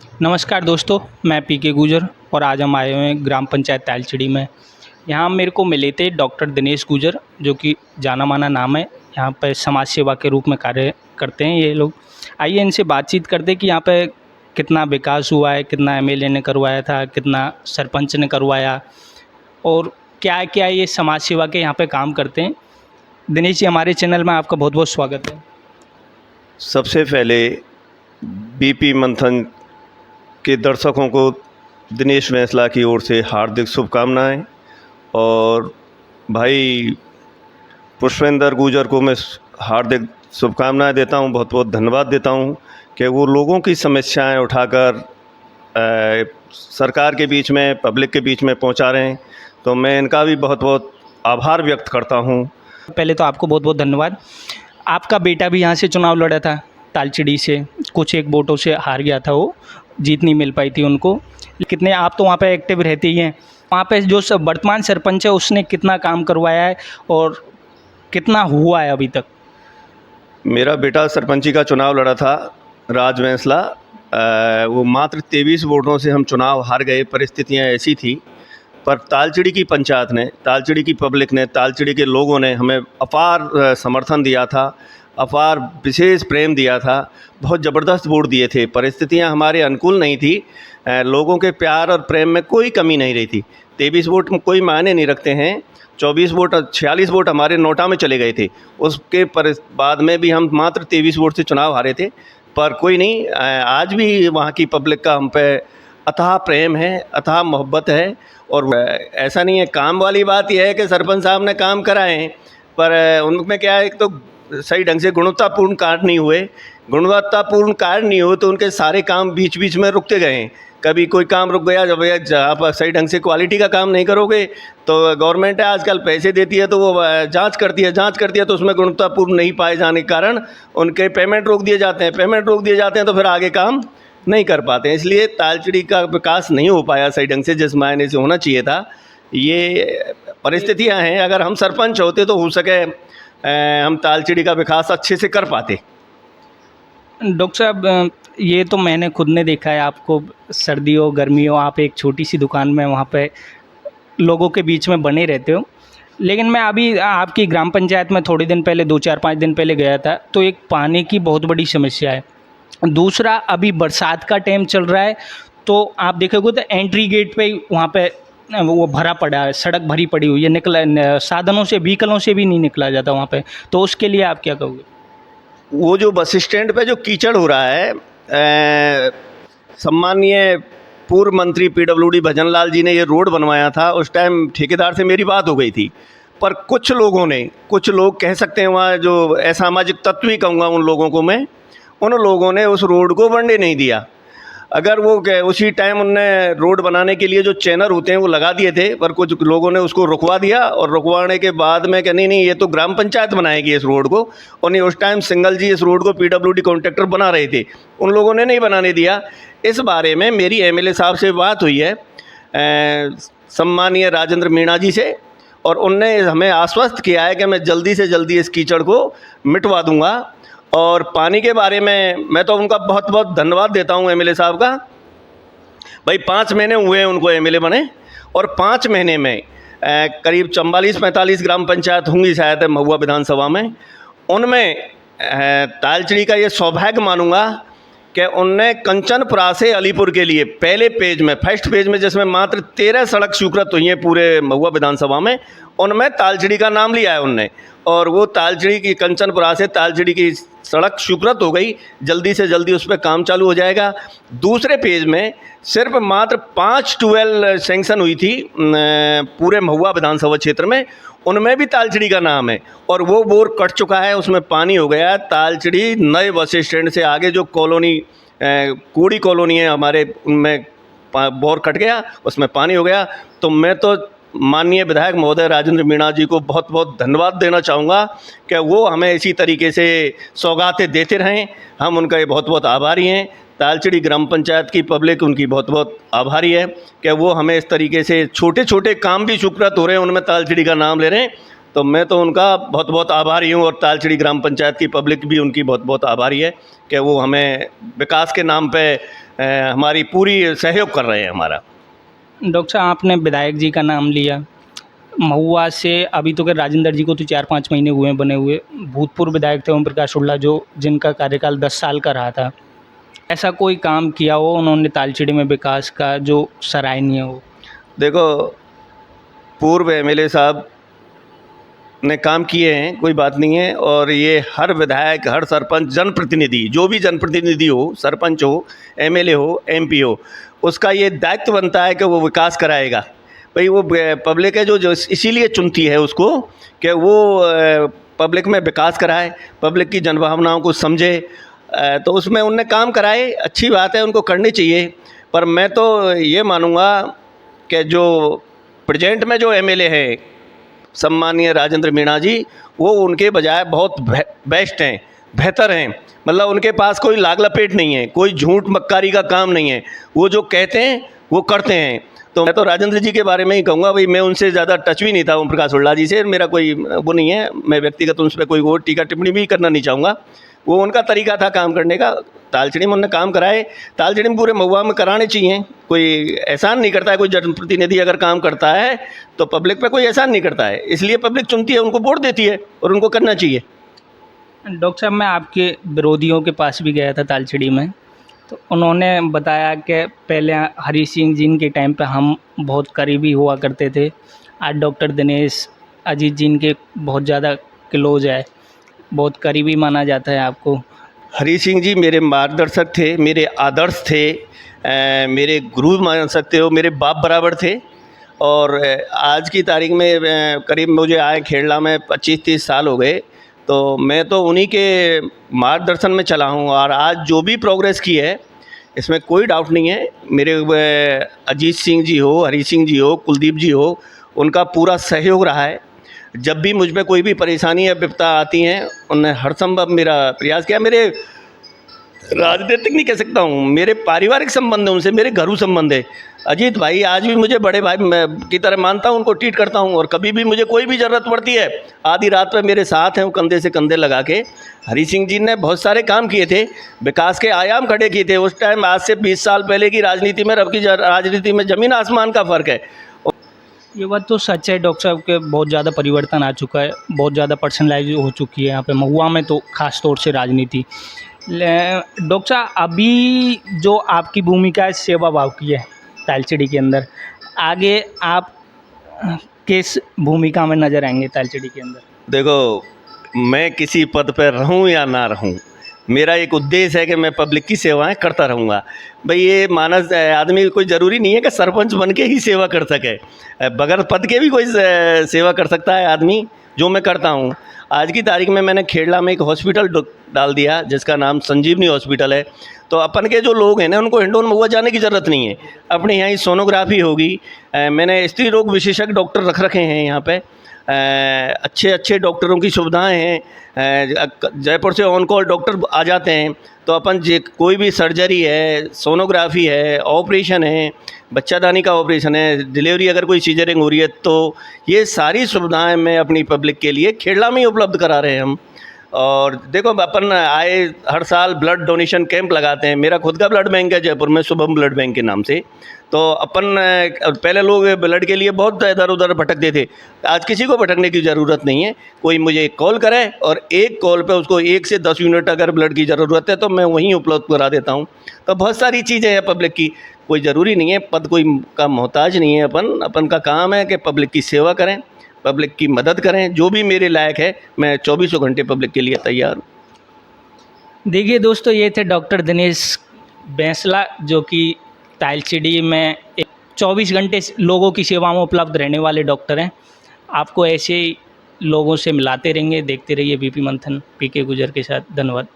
नमस्कार दोस्तों, मैं पीके गुजर और आज हम आए हुए हैं ग्राम पंचायत तालचड़ी में। यहाँ मेरे को मिले थे डॉक्टर दिनेश गुजर, जो कि जाना माना नाम है। यहाँ पे समाज सेवा के रूप में कार्य करते हैं ये लोग। आइए इनसे बातचीत करते हैं कि यहाँ पे कितना विकास हुआ है, कितना एमएलए ने करवाया था, कितना सरपंच ने करवाया और क्या क्या ये समाज सेवा के यहाँ पे काम करते हैं। दिनेश जी, हमारे चैनल में आपका बहुत बहुत स्वागत है। सबसे पहले बीपी मंथन के दर्शकों को दिनेश बैंसला की ओर से हार्दिक शुभकामनाएं और भाई पुष्पेंद्र गुजर को मैं हार्दिक शुभकामनाएं देता हूं, बहुत बहुत धन्यवाद देता हूं कि वो लोगों की समस्याएं उठाकर सरकार के बीच में, पब्लिक के बीच में पहुंचा रहे हैं। तो मैं इनका भी बहुत बहुत आभार व्यक्त करता हूं। पहले तो आपको बहुत बहुत धन्यवाद। आपका बेटा भी यहाँ से चुनाव लड़ा था तालचड़ी से, कुछ एक वोटों से हार गया था, वो जीत नहीं मिल पाई थी उनको। कितने आप तो वहाँ पे एक्टिव रहते ही हैं, वहाँ पे जो वर्तमान सरपंच है उसने कितना काम करवाया है और कितना हुआ है अभी तक? मेरा बेटा सरपंची का चुनाव लड़ा था, राज बैंसला। वो मात्र 23 वोटों से हम चुनाव हार गए। परिस्थितियाँ ऐसी थी, पर तालचड़ी की पंचायत ने, तालचड़ी की पब्लिक ने, तालचड़ी के लोगों ने हमें अपार समर्थन दिया था, अपार विशेष प्रेम दिया था, बहुत ज़बरदस्त वोट दिए थे। परिस्थितियां हमारे अनुकूल नहीं थी, लोगों के प्यार और प्रेम में कोई कमी नहीं रही थी। 23 वोट में कोई मायने नहीं रखते हैं। 24 वोट, 46 वोट हमारे नोटा में चले गए थे। उसके बाद में भी हम मात्र 23 वोट से चुनाव हारे थे, पर कोई नहीं। आज भी वहाँ की पब्लिक का हम पे अथाह प्रेम है, अथाह मोहब्बत है। और ऐसा नहीं है, काम वाली बात यह है कि सरपंच साहब ने काम कराए हैं, पर उनमें क्या है, एक तो सही ढंग से गुणवत्तापूर्ण कार्य नहीं हुए। गुणवत्तापूर्ण कार्य नहीं हुए तो उनके सारे काम बीच बीच में रुकते गए हैं। कभी कोई काम रुक गया, जब आप सही ढंग से क्वालिटी का काम नहीं करोगे तो गवर्नमेंट है आजकल पैसे देती है तो वो जांच करती है तो उसमें गुणवत्तापूर्ण नहीं पाए जाने के कारण उनके पेमेंट रोक दिए जाते हैं तो फिर आगे काम नहीं कर पाते हैं। इसलिए तालचड़ी का विकास नहीं हो पाया सही ढंग से, जिस मायने से होना चाहिए था। ये परिस्थितियां हैं। अगर हम सरपंच होते तो हो सके हम तालचड़ी का विकास अच्छे से कर पाते। डॉक्टर साहब, ये तो मैंने खुद ने देखा है, आपको सर्दियों गर्मियों आप एक छोटी सी दुकान में वहाँ पे लोगों के बीच में बने रहते हो। लेकिन मैं अभी आपकी ग्राम पंचायत में थोड़े दिन पहले, 2-4-5 दिन पहले गया था, तो एक पानी की बहुत बड़ी समस्या है। दूसरा, अभी बरसात का टाइम चल रहा है, तो आप देखोगे तो एंट्री गेट पे ही वहाँ पे वो भरा पड़ा है, सड़क भरी पड़ी हुई है, साधनों से, व्हीकलों से भी नहीं निकला जाता वहाँ पे। तो उसके लिए आप क्या कहोगे? वो जो बस स्टैंड पे जो कीचड़ हो रहा है, सम्मानीय पूर्व मंत्री पीडब्ल्यूडी भजनलाल जी ने ये रोड बनवाया था। उस टाइम ठेकेदार से मेरी बात हो गई थी, पर कुछ लोग कह सकते हैं, वहाँ जो असामाजिक तत्व ही कहूँगा उन लोगों को मैं, उन लोगों ने उस रोड को बनने नहीं दिया। अगर वो उसी टाइम उनने रोड बनाने के लिए जो चैनर होते हैं वो लगा दिए थे, पर कुछ लोगों ने उसको रुकवा दिया और रुकवाने के बाद में कि नहीं ये तो ग्राम पंचायत बनाएगी इस रोड को। और नहीं, उस टाइम सिंगल जी इस रोड को पीडब्ल्यूडी कॉन्ट्रैक्टर बना रहे थे, उन लोगों ने नहीं बनाने दिया। इस बारे में मेरी एमएलए साहब से बात हुई है, सम्मानीय राजेंद्र मीणा जी से, और उनने हमें आश्वस्त किया है कि मैं जल्दी से जल्दी इस कीचड़ को मिटवा दूँगा। और पानी के बारे में मैं तो उनका बहुत बहुत धन्यवाद देता हूं, एमएलए साहब का। भाई 5 महीने हुए हैं उनको एमएलए बने, और 5 महीने में करीब 44-45 ग्राम पंचायत होंगी शायद महुआ विधानसभा में। उनमें तालचड़ी का ये सौभाग्य मानूंगा कि उनने कंचनपुरा से अलीपुर के लिए पहले पेज में, फर्स्ट पेज में, जिसमें मात्र 13 सड़क स्वीकृत हुई हैं पूरे महुआ विधानसभा में, उनमें तालचड़ी का नाम लिया है उनने। और वो तालचड़ी की, कंचनपुरा से तालचड़ी की सड़क स्वीकृत हो गई। जल्दी से जल्दी उस पर काम चालू हो जाएगा। दूसरे पेज में सिर्फ मात्र 5 ट्यूबवेल सेंक्शन हुई थी पूरे महुआ विधानसभा क्षेत्र में, उनमें भी तालचड़ी का नाम है, और वो बोर कट चुका है, उसमें पानी हो गया। तालचड़ी नए बस स्टैंड से आगे जो कॉलोनी, कूड़ी कॉलोनी है हमारे, उनमें बोर कट गया, उसमें पानी हो गया। तो मैं तो माननीय विधायक महोदय राजेंद्र मीणा जी को बहुत बहुत धन्यवाद देना चाहूँगा कि वो हमें इसी तरीके से सौगातें देते रहें। हम उनका ये बहुत बहुत आभारी हैं। तालचड़ी ग्राम पंचायत की पब्लिक उनकी बहुत बहुत आभारी है कि वो हमें इस तरीके से छोटे छोटे काम भी स्वीकृत हो रहे हैं, उनमें तालचड़ी का नाम ले रहे हैं। तो मैं तो उनका बहुत बहुत आभारी हूँ, और तालचड़ी ग्राम पंचायत की पब्लिक भी उनकी बहुत बहुत आभारी है कि वो हमें विकास के नाम पे हमारी पूरी सहयोग कर रहे हैं हमारा। डॉक्टर साहब आपने विधायक जी का नाम लिया, महुआ से अभी तो क्या राजेंद्र जी को तो 4-5 महीने हुए हैं बने हुए, भूतपूर्व विधायक थे ओम प्रकाश हुड्डा जो जिनका कार्यकाल 10 साल का रहा था, ऐसा कोई काम किया हो उन्होंने तालचेड़ी में विकास का जो सराहनीय हो? देखो, पूर्व एमएलए साहब ने काम किए हैं, कोई बात नहीं है, और ये हर विधायक, हर सरपंच, जनप्रतिनिधि, जो भी जनप्रतिनिधि हो, सरपंच हो, एमएलए हो, एमपी हो, उसका ये दायित्व बनता है कि वो विकास कराएगा। भाई वो पब्लिक है जो इसीलिए चुनती है उसको कि वो पब्लिक में विकास कराए, पब्लिक की जनभावनाओं को समझे, तो उसमें उनने काम कराए, अच्छी बात है, उनको करनी चाहिए। पर मैं तो ये मानूँगा कि जो प्रेजेंट में जो एमएलए हैं सम्मानीय राजेंद्र मीणा जी, वो उनके बजाय बहुत बेस्ट हैं, बेहतर हैं। मतलब उनके पास कोई लाग लपेट नहीं है, कोई झूठ मक्कारी का काम नहीं है, वो जो कहते हैं वो करते हैं। तो मैं तो राजेंद्र जी के बारे में ही कहूँगा, भाई मैं उनसे ज़्यादा टच भी नहीं था, ओम प्रकाश हुड्डा जी से मेरा कोई वो नहीं है, मैं व्यक्तिगत उन पर कोई वो टीका टिप्पणी भी करना नहीं चाहूँगा। वो उनका तरीका था काम करने का, तालचेड़ी में उन्होंने काम कराए, तालचेड़ी में पूरे महुआ में कराने चाहिए। कोई एहसान नहीं करता है, कोई जनप्रतिनिधि अगर काम करता है तो पब्लिक पे कोई एहसान नहीं करता है, इसलिए पब्लिक चुनती है, उनको वोट देती है और उनको करना चाहिए। डॉक्टर साहब मैं आपके विरोधियों के पास भी गया था तालचेड़ी में, तो उन्होंने बताया कि पहले हरी सिंह जी के टाइम पे हम बहुत करीबी हुआ करते थे, आज डॉक्टर दिनेश अजीत जी के बहुत ज़्यादा क्लोज है, बहुत करीबी माना जाता है आपको। हरी सिंह जी मेरे मार्गदर्शक थे, मेरे आदर्श थे, मेरे गुरु मान सकते हो, मेरे बाप बराबर थे। और आज की तारीख में करीब मुझे आए खेड़ला में 25-30 साल हो गए, तो मैं तो उन्हीं के मार्गदर्शन में चला हूँ और आज जो भी प्रोग्रेस की है इसमें कोई डाउट नहीं है। मेरे अजीत सिंह जी हो, हरी सिंह जी हो, कुलदीप जी हो, उनका पूरा सहयोग रहा है। जब भी मुझ पे कोई भी परेशानी या विपदा आती हैं, उन्होंने हर संभव मेरा प्रयास किया। मेरे राजनीतिक नहीं कह सकता हूँ, मेरे पारिवारिक संबंध है उनसे, मेरे घरू संबंध है। अजीत भाई आज भी मुझे बड़े भाई की तरह मानता हूँ, उनको ट्रीट करता हूँ, और कभी भी मुझे कोई भी ज़रूरत पड़ती है आधी रात पे मेरे साथ हैं वो, कंधे से कंधे लगा के। हरी सिंह जी ने बहुत सारे काम किए थे, विकास के आयाम खड़े किए थे उस टाइम। आज से 20 साल पहले की राजनीति में, अब की राजनीति में ज़मीन आसमान का फ़र्क है। ये बात तो सच है डॉक्टर साहब के, बहुत ज़्यादा परिवर्तन आ चुका है, बहुत ज़्यादा पर्सनलाइज हो चुकी है यहाँ पे महुआ में, तो ख़ास तौर से राजनीति। डॉक्टर साहब अभी जो आपकी भूमिका है सेवा भाव की है तालचेड़ी के अंदर, आगे आप किस भूमिका में नज़र आएंगे तालचेड़ी के अंदर? देखो, मैं किसी पद पर रहूं या ना रहूं, मेरा एक उद्देश्य है कि मैं पब्लिक की सेवाएं करता रहूँगा। भाई ये मानस आदमी, कोई ज़रूरी नहीं है कि सरपंच बन के ही सेवा कर सके, बगैर पद के भी कोई सेवा कर सकता है आदमी, जो मैं करता हूँ। आज की तारीख में मैंने खेड़ला में एक हॉस्पिटल डाल दिया जिसका नाम संजीवनी हॉस्पिटल है। तो अपन के जो लोग हैं ना, उनको हिंडोन महुआ जाने की ज़रूरत नहीं है, अपने यहाँ ही सोनोग्राफी होगी। मैंने स्त्री रोग विशेषज्ञ डॉक्टर रख रखे हैं यहाँ पे, अच्छे अच्छे डॉक्टरों की सुविधाएं हैं। जयपुर से ऑन कॉल डॉक्टर आ जाते हैं, तो अपन कोई भी सर्जरी है, सोनोग्राफी है, ऑपरेशन है, बच्चादानी का ऑपरेशन है, डिलीवरी अगर कोई सीजरिंग हो रही है, तो ये सारी सुविधाएं मैं अपनी पब्लिक के लिए खेड़ला में ही उपलब्ध करा रहे हैं हम। और देखो, अपन आए हर साल ब्लड डोनेशन कैंप लगाते हैं। मेरा खुद का ब्लड बैंक है जयपुर में, शुभम ब्लड बैंक के नाम से। तो अपन पहले लोग ब्लड के लिए बहुत इधर उधर भटकते थे, आज किसी को भटकने की ज़रूरत नहीं है। कोई मुझे एक कॉल करे और एक कॉल पे उसको 1 से 10 यूनिट अगर ब्लड की ज़रूरत है तो मैं वहीं उपलब्ध करा देता हूँ। तो बहुत सारी चीज़ें हैं पब्लिक की, कोई ज़रूरी नहीं है, पद कोई का मोहताज नहीं है। अपन का काम है कि पब्लिक की सेवा करें, पब्लिक की मदद करें, जो भी मेरे लायक है मैं 24 घंटे पब्लिक के लिए तैयार हूँ। देखिए दोस्तों, ये थे डॉक्टर दिनेश बैंसला, जो कि तालचेड़ी में 24 घंटे लोगों की सेवा में उपलब्ध रहने वाले डॉक्टर हैं। आपको ऐसे ही लोगों से मिलाते रहेंगे, देखते रहिए बीपी मंथन पीके गुजर के साथ। धन्यवाद।